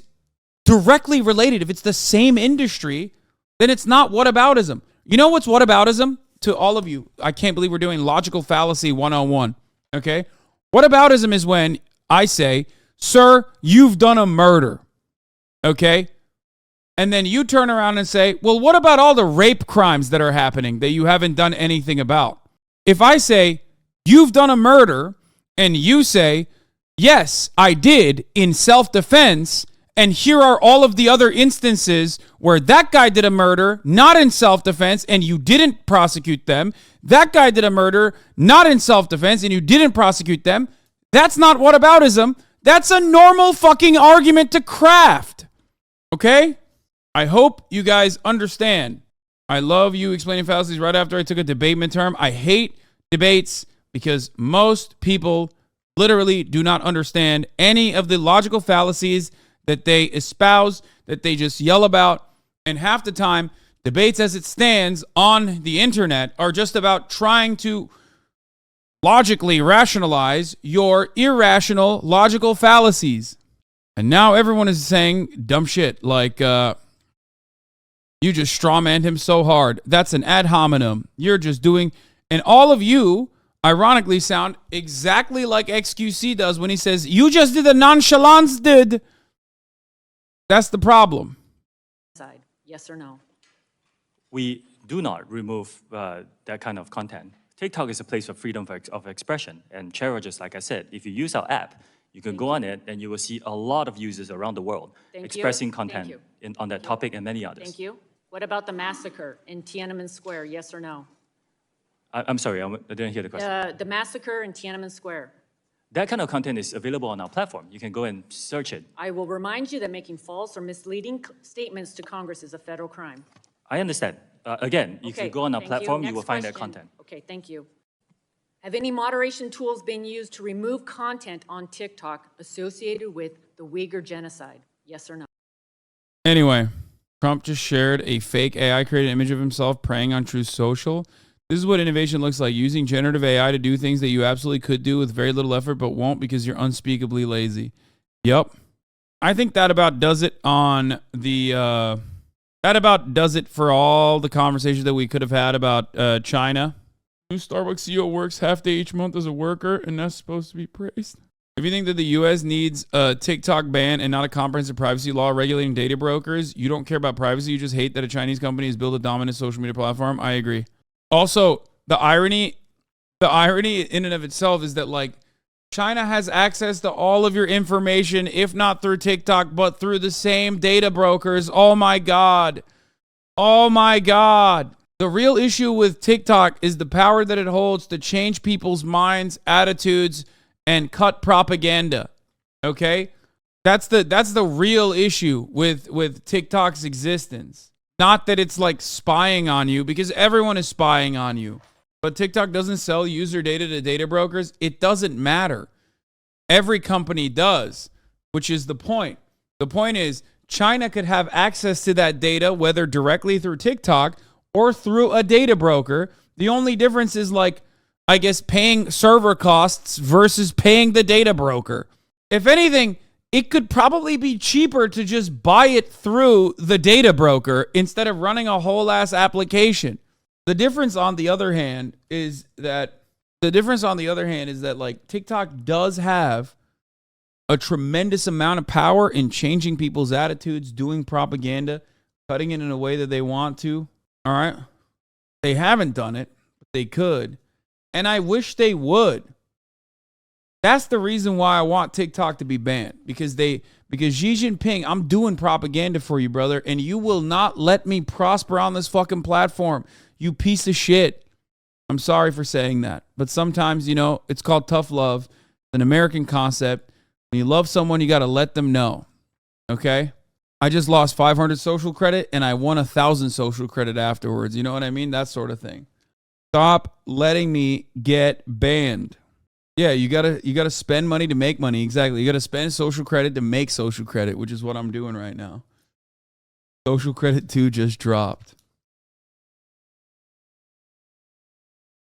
directly related, if it's the same industry, then it's not whataboutism. You know what's whataboutism? To all of you, I can't believe we're doing logical fallacy 101, okay? Whataboutism is when I say, sir, you've done a murder, okay? And then you turn around and say, well, what about all the rape crimes that are happening that you haven't done anything about? If I say, you've done a murder, and you say, yes, I did in self-defense, and here are all of the other instances where that guy did a murder, not in self-defense, and you didn't prosecute them. That guy did a murder, not in self-defense, and you didn't prosecute them. That's not whataboutism. That's a normal fucking argument to craft. Okay? I hope you guys understand. I love you explaining fallacies right after I took a debate midterm. I hate debates because most people literally do not understand any of the logical fallacies that they espouse, that they just yell about. And half the time, debates as it stands on the internet are just about trying to logically rationalize your irrational logical fallacies. And now everyone is saying dumb shit like, you just strawmanned him so hard. That's an ad hominem. You're just doing... And all of you, ironically, sound exactly like XQC does when he says, you just did a nonchalance did. That's the problem. Yes or no? We do not remove that kind of content. TikTok is a place of freedom of expression. And Chera, just like I said, if you use our app, you can go on it and you will see a lot of users around the world expressing content on that topic and many others. Thank you. What about the massacre in Tiananmen Square? Yes or no? I'm sorry, I didn't hear the question. The massacre in Tiananmen Square. That kind of content is available on our platform. You can go and search it. I will remind you that making false or misleading statements to Congress is a federal crime. I understand. Again, if you go on our platform, you will find that content. Okay, thank you. Have any moderation tools been used to remove content on TikTok associated with the Uyghur genocide? Yes or no? Anyway, Trump just shared a fake AI-created image of himself praying on Truth Social. This is what innovation looks like, using generative AI to do things that you absolutely could do with very little effort but won't because you're unspeakably lazy. Yep. I think that about does it on the... that about does it for all the conversations that we could have had about China. New Starbucks CEO works half day each month as a worker, and that's supposed to be praised. If you think that the U.S. needs a TikTok ban and not a comprehensive privacy law regulating data brokers, you don't care about privacy, you just hate that a Chinese company has built a dominant social media platform. I agree. Also, the irony in and of itself is that, like, China has access to all of your information, if not through TikTok, but through the same data brokers. Oh my God. Oh my God. The real issue with TikTok is the power that it holds to change people's minds, attitudes, and cut propaganda. Okay? That's the real issue with TikTok's existence. Not that it's like spying on you, because everyone is spying on you. But TikTok doesn't sell user data to data brokers. It doesn't matter. Every company does, which is the point. The point is China could have access to that data, whether directly through TikTok or through a data broker. The only difference is, like, I guess, paying server costs versus paying the data broker. If anything, it could probably be cheaper to just buy it through the data broker instead of running a whole ass application. The difference, on the other hand, is that The difference, on the other hand, is that like TikTok does have a tremendous amount of power in changing people's attitudes, doing propaganda, cutting it in a way that they want to. All right. They haven't done it, but they could. And I wish they would. That's the reason why I want TikTok to be banned. Because Xi Jinping, I'm doing propaganda for you, brother, and you will not let me prosper on this fucking platform. You piece of shit. I'm sorry for saying that. But sometimes, it's called tough love. It's an American concept. When you love someone, you got to let them know. Okay? I just lost 500 social credit and I won 1,000 social credit afterwards. You know what I mean? That sort of thing. Stop letting me get banned. Yeah, you gotta spend money to make money. Exactly. You gotta spend social credit to make social credit, which is what I'm doing right now. Social credit 2 just dropped.